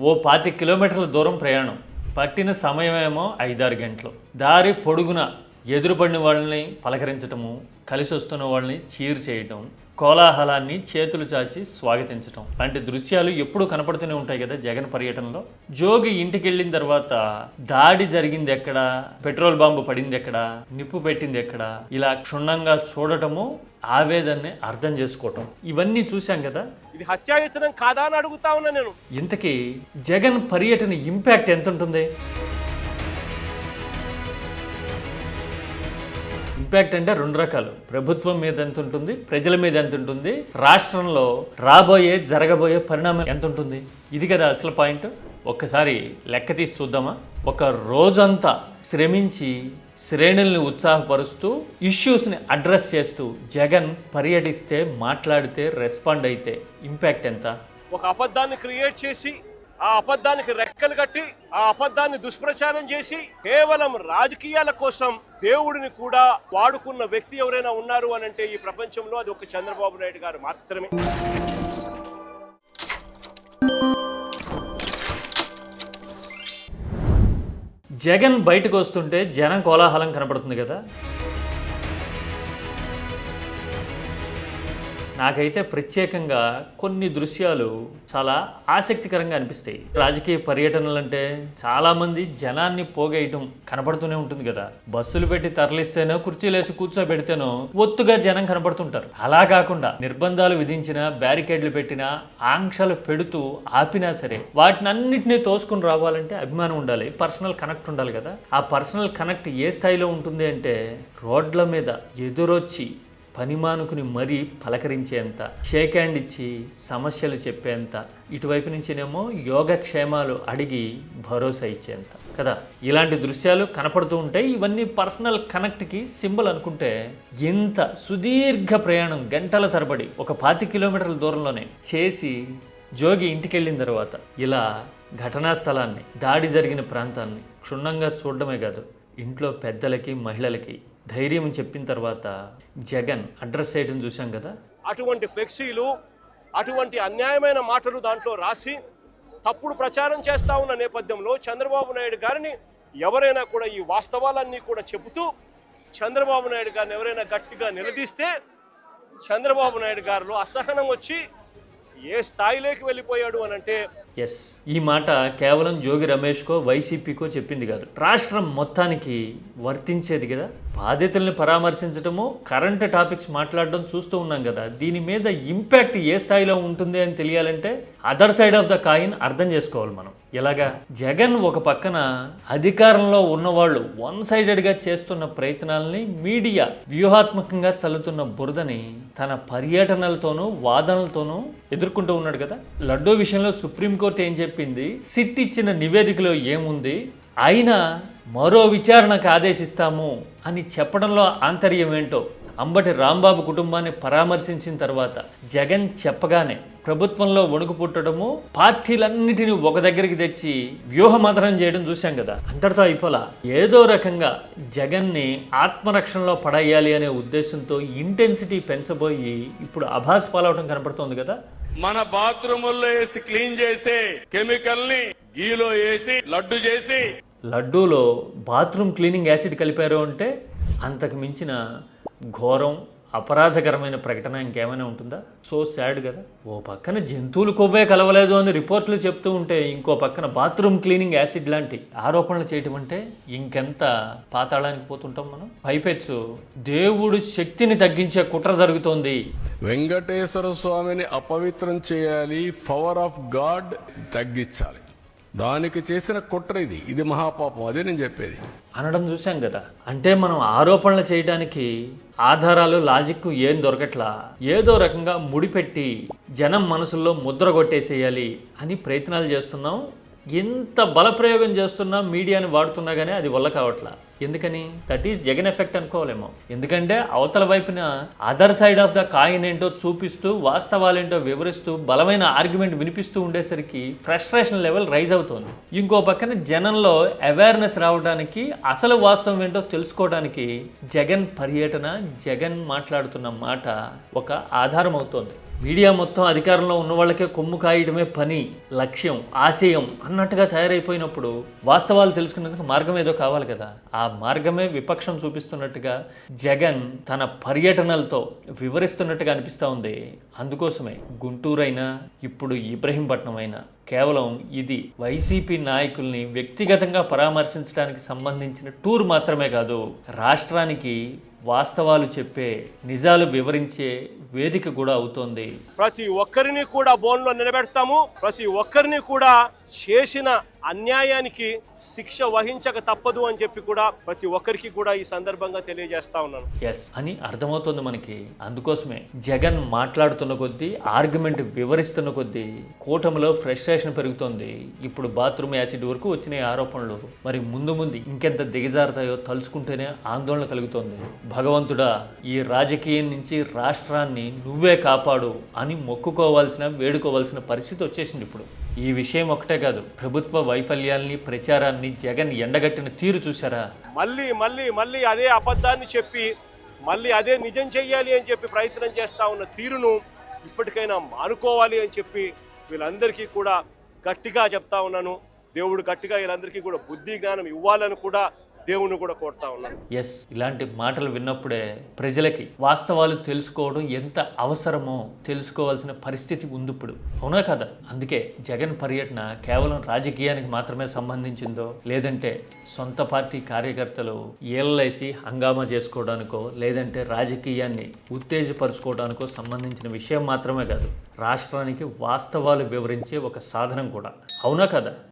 ఓ 25 కిలోమీటర్ల దూరం ప్రయాణం, పట్టిన సమయమేమో 5-6 గంటలు. దారి పొడుగున ఎదురుపడిన వాళ్ళని పలకరించటము, కలిసి వస్తున్న వాళ్ళని చీర్ చేయటం, కోలాహలాన్ని చేతులు చాచి స్వాగతించటం లాంటి దృశ్యాలు ఎప్పుడూ కనపడుతూనే ఉంటాయి కదా జగన్ పర్యటనలో. జోగి ఇంటికి వెళ్ళిన తర్వాత దాడి జరిగింది ఎక్కడ, పెట్రోల్ బాంబు పడింది ఎక్కడ, నిప్పు పెట్టింది ఎక్కడ, ఇలా క్షుణ్ణంగా చూడటము, ఆవేదనని అర్థం చేసుకోవటం, ఇవన్నీ చూశాం కదా. ఇది హత్యాయత్నం కాదా అని అడుగుతా ఉన్నా నేను. ఇంతకీ జగన్ పర్యటన ఇంపాక్ట్ ఎంత ఉంటుంది? ఇంపాక్ట్ అంటే 2 రకాలు. ప్రభుత్వం మీద ఎంత ఉంటుంది, ప్రజల మీద ఎంత ఉంటుంది, రాష్ట్రంలో జరగబోయే పరిణామం ఎంత ఉంటుంది, ఇది కదా అసలు పాయింట్. ఒక్కసారి లెక్క తీసి చూద్దామా? ఒక రోజంతా శ్రమించి శ్రేణుల్ని ఉత్సాహపరుస్తూ ఇష్యూస్ని అడ్రస్ చేస్తూ జగన్ పర్యటిస్తే, మాట్లాడితే, రెస్పాండ్ అయితే ఇంపాక్ట్ ఎంత? ఒక అబద్ధాన్ని క్రియేట్ చేసి, ఆ అబద్ధానికి రెక్కలు కట్టి, ఆ అబద్ధాన్ని దుష్ప్రచారం చేసి కేవలం రాజకీయాల కోసం దేవుడిని కూడా వాడుకున్న వ్యక్తి ఎవరైనా ఉన్నారు అని అంటే ఈ ప్రపంచంలో అది ఒక చంద్రబాబు నాయుడు గారు మాత్రమే. జగన్ బయటకు వస్తుంటే జనం కోలాహలం కనపడుతుంది కదా. నాకైతే ప్రత్యేకంగా కొన్ని దృశ్యాలు చాలా ఆసక్తికరంగా అనిపిస్తాయి. రాజకీయ పర్యటనలు అంటే చాలామంది జనాన్ని పోగేయటం కనపడుతూనే ఉంటుంది కదా. బస్సులు పెట్టి తరలిస్తేనో, కుర్చీలేసి కూర్చోబెడితేనో ఒత్తుగా జనం కనపడుతుంటారు. అలా కాకుండా నిర్బంధాలు విధించినా, బ్యారికేడ్లు పెట్టినా, ఆంక్షలు పెడుతూ ఆపినా సరే వాటిని అన్నింటినీ తోసుకుని రావాలంటే అభిమానం ఉండాలి, పర్సనల్ కనెక్ట్ ఉండాలి కదా. ఆ పర్సనల్ కనెక్ట్ ఏ స్థాయిలో ఉంటుంది అంటే రోడ్ల మీద ఎదురొచ్చి పనిమానుకుని మరీ పలకరించేంత, షేక్ హ్యాండ్ ఇచ్చి సమస్యలు చెప్పేంత, ఇటువైపు నుంచినేమో యోగక్షేమాలు అడిగి భరోసా ఇచ్చేంత కదా. ఇలాంటి దృశ్యాలు కనపడుతూ ఉంటాయి. ఇవన్నీ పర్సనల్ కనెక్ట్కి సింబల్ అనుకుంటే, ఇంత సుదీర్ఘ ప్రయాణం గంటల తరబడి ఒక 25 కిలోమీటర్ల దూరంలోనే చేసి జోగి ఇంటికి వెళ్ళిన తర్వాత ఇలా ఘటనా స్థలాన్ని, దాడి జరిగిన ప్రాంతాన్ని క్షుణ్ణంగా చూడడమే కాదు, ఇంట్లో పెద్దలకి, మహిళలకి ధైర్యం చెప్పిన తర్వాత జగన్ అడ్రస్ చేయడం చూసాం కదా. అటువంటి ఫ్లెక్సీలు, అటువంటి అన్యాయమైన మాటలు దాంట్లో రాసి తప్పుడు ప్రచారం చేస్తా ఉన్న నేపథ్యంలో చంద్రబాబు నాయుడు గారిని ఎవరైనా కూడా ఈ వాస్తవాలన్నీ కూడా చెబుతూ చంద్రబాబు నాయుడు గారిని ఎవరైనా గట్టిగా నిలదీస్తే చంద్రబాబు నాయుడు గారిలో అసహనం వచ్చి ఏ స్థాయిలోకి వెళ్ళిపోయాడు అని అంటే, ఎస్, ఈ మాట కేవలం జోగి రమేష్కో, వైసీపీకో చెప్పింది కాదు, రాష్ట్రం మొత్తానికి వర్తించేది కదా. బాధితుల్ని పరామర్శించడము, కరెంట్ టాపిక్స్ మాట్లాడడం చూస్తూ ఉన్నాం కదా. దీని మీద ఇంపాక్ట్ ఏ స్థాయిలో ఉంటుంది అని తెలియాలంటే other side of the coin అర్థం చేసుకోవాలి మనం. ఎలాగా? జగన్ ఒక పక్కన అధికారంలో ఉన్నవాళ్ళు వన్ సైడెడ్గా చేస్తున్న ప్రయత్నాలని, మీడియా వ్యూహాత్మకంగా చల్లుతున్న బురదని తన పర్యటనలతోనూ వాదనలతోనూ ఎదుర్కొంటూ ఉన్నాడు కదా. లడ్డూ విషయంలో సుప్రీంకోర్టు ఏం చెప్పింది, సిట్ ఇచ్చిన నివేదికలో ఏముంది, అయినా మరో విచారణకు ఆదేశిస్తాము అని చెప్పడంలో ఆంతర్యం ఏంటో అంబటి రాంబాబు కుటుంబాన్ని పరామర్శించిన తర్వాత జగన్ చెప్పగానే ప్రభుత్వంలో వణుకు పుట్టడము, పార్టీలన్నిటినీ ఒక దగ్గరికి తెచ్చి వ్యూహమథనం చేయడం చూశాం కదా. అంతటితో అయిపోలా, ఏదో రకంగా జగన్ని ఆత్మరక్షణలో పడేయాలి అనే ఉద్దేశంతో ఇంటెన్సిటీ పెంచబోయి ఇప్పుడు అభాస్ పాలవటం కనపడుతోంది కదా. మన బాత్రూముల్లో వేసి క్లీన్ చేసే కెమికల్ ని గీలో వేసి లడ్డు చేసి, లడ్డూలో బాత్రూమ్ క్లీనింగ్ యాసిడ్ కలిపారు అంటే అంతకు మించిన ఘోరం, అపరాధకరమైన ప్రకటన ఇంకేమైనా ఉంటుందా? సో సాడ్ కదా. ఓ పక్కన జంతువులు కొవ్వే కలవలేదు అని రిపోర్ట్లు చెప్తూ ఉంటే, ఇంకో పక్కన బాత్రూమ్ క్లీనింగ్ యాసిడ్ లాంటి ఆరోపణలు చేయటం అంటే ఇంకెంత పాతాళానికి పోతుంటాం మనం. పైపెచ్చు దేవుడు శక్తిని తగ్గించే కుట్ర జరుగుతోంది. వెంకటేశ్వర స్వామిని అపవిత్రం చేయాలి, పవర్ ఆఫ్ గాడ్ తగ్గించాలి, దానికి చేసిన కుట్ర ఇది మహాపాపం. అదే నేను చెప్పేది అనడం చూసాం కదా. అంటే మనం ఆరోపణలు చేయడానికి ఆధారాలు, లాజిక్ ఏం దొరకట్లా, ఏదో రకంగా ముడిపెట్టి జనం మనసుల్లో ముద్ర కొట్టేసేయాలి అని ప్రయత్నాలు చేస్తున్నాం. ఎంత బలప్రయోగం చేస్తున్నా, మీడియాని వాడుతున్నా కానీ అది వల్ల కావట్లా. ఎందుకని? దట్ ఈస్ జగన్ ఎఫెక్ట్ అనుకోవాలేమో. ఎందుకంటే అవతల వైపున other side of the coin ఏంటో చూపిస్తూ, వాస్తవాలేంటో వివరిస్తూ, బలమైన ఆర్గ్యుమెంట్ వినిపిస్తూ ఉండేసరికి ఫ్రస్ట్రేషన్ లెవెల్ రైజ్ అవుతుంది. ఇంకో పక్కన జనంలో అవేర్నెస్ రావడానికి, అసలు వాస్తవం ఏంటో తెలుసుకోవడానికి జగన్ పర్యటన, జగన్ మాట్లాడుతున్న మాట ఒక ఆధారం అవుతోంది. మీడియా మొత్తం అధికారంలో ఉన్న వాళ్ళకే కొమ్ము కాయడమే పని, లక్ష్యం, ఆశయం అన్నట్టుగా తయారైపోయినప్పుడు వాస్తవాలు తెలుసుకునేందుకు మార్గం ఏదో కావాలి కదా. ఆ మార్గమే విపక్షం చూపిస్తున్నట్టుగా జగన్ తన పర్యటనలతో వివరిస్తున్నట్టుగా అనిపిస్తూ ఉంది. అందుకోసమే గుంటూరు అయినా ఇప్పుడు ఇబ్రహీంపట్నం అయినా కేవలం ఇది వైసీపీ నాయకుల్ని వ్యక్తిగతంగా పరామర్శించడానికి సంబంధించిన టూర్ మాత్రమే కాదు, రాష్ట్రానికి వాస్తవాలు చెప్పే, నిజాలు వివరించే వేదిక కూడా అవుతోంది. ప్రతి ఒక్కరిని కూడా బోన్లో నిలబెడతాము. ప్రతి ఒక్కరిని కూడా చేసిన అన్యాయానికి శిక్ష వహించక తప్పదు అని చెప్పి కూడా ప్రతి ఒక్కరికి కూడా ఈ సందర్భంగా తెలియజేస్తా ఉన్నాను. ఎస్ అని అర్థమవుతుంది మనకి. అందుకోసమే జగన్ మాట్లాడుతున్న కొద్దీ, ఆర్గ్యుమెంట్ వివరిస్తున్న కొద్దీ కూటమిలో ఫ్రస్ట్రేషన్ పెరుగుతోంది. ఇప్పుడు బాత్రూమ్ యాసిడ్ వరకు వచ్చిన ఆరోపణలు మరి ముందు ముందు ఇంకెంత దిగజారుతాయో తలుచుకుంటేనే ఆందోళన కలుగుతోంది. భగవంతుడా, ఈ రాజకీయం నుంచి రాష్ట్రాన్ని నువ్వే కాపాడు అని మొక్కుకోవాల్సిన, వేడుకోవాల్సిన పరిస్థితి వచ్చేసింది ఇప్పుడు. ఈ విషయం ఒకటే కాదు, ప్రభుత్వ వైఫల్యాల్ని, ప్రచారాన్ని జగన్ ఎండగట్టిన తీరు చూసారా? మళ్ళీ మళ్ళీ మళ్ళీ అదే అబద్ధాన్ని చెప్పి మళ్ళీ అదే నిజం చెయ్యాలి అని చెప్పి ప్రయత్నం చేస్తా ఉన్న తీరును ఇప్పటికైనా మానుకోవాలి అని చెప్పి వీళ్ళందరికీ కూడా గట్టిగా చెప్తా ఉన్నాను. దేవుడు గట్టిగా వీళ్ళందరికీ కూడా బుద్ధి జ్ఞానం ఇవ్వాలని కూడా దేవుని కూడా కోరుతా ఉన్నాను. ఎస్, ఇలాంటి మాటలు విన్నప్పుడే ప్రజలకి వాస్తవాలు తెలుసుకోవడం ఎంత అవసరమో తెలుసుకోవాల్సిన పరిస్థితి ఉంది ఇప్పుడు, అవునా కదా? అందుకే జగన్ పర్యటన కేవలం రాజకీయానికి మాత్రమే సంబంధించిందో, లేదంటే సొంత పార్టీ కార్యకర్తలు ఏళ్ళేసి హంగామా చేసుకోవడానికో, లేదంటే రాజకీయాన్ని ఉత్తేజపరుచుకోవడానికో సంబంధించిన విషయం మాత్రమే కాదు, రాష్ట్రానికి వాస్తవాలు వివరించే ఒక సాధనం కూడా, అవునా కదా?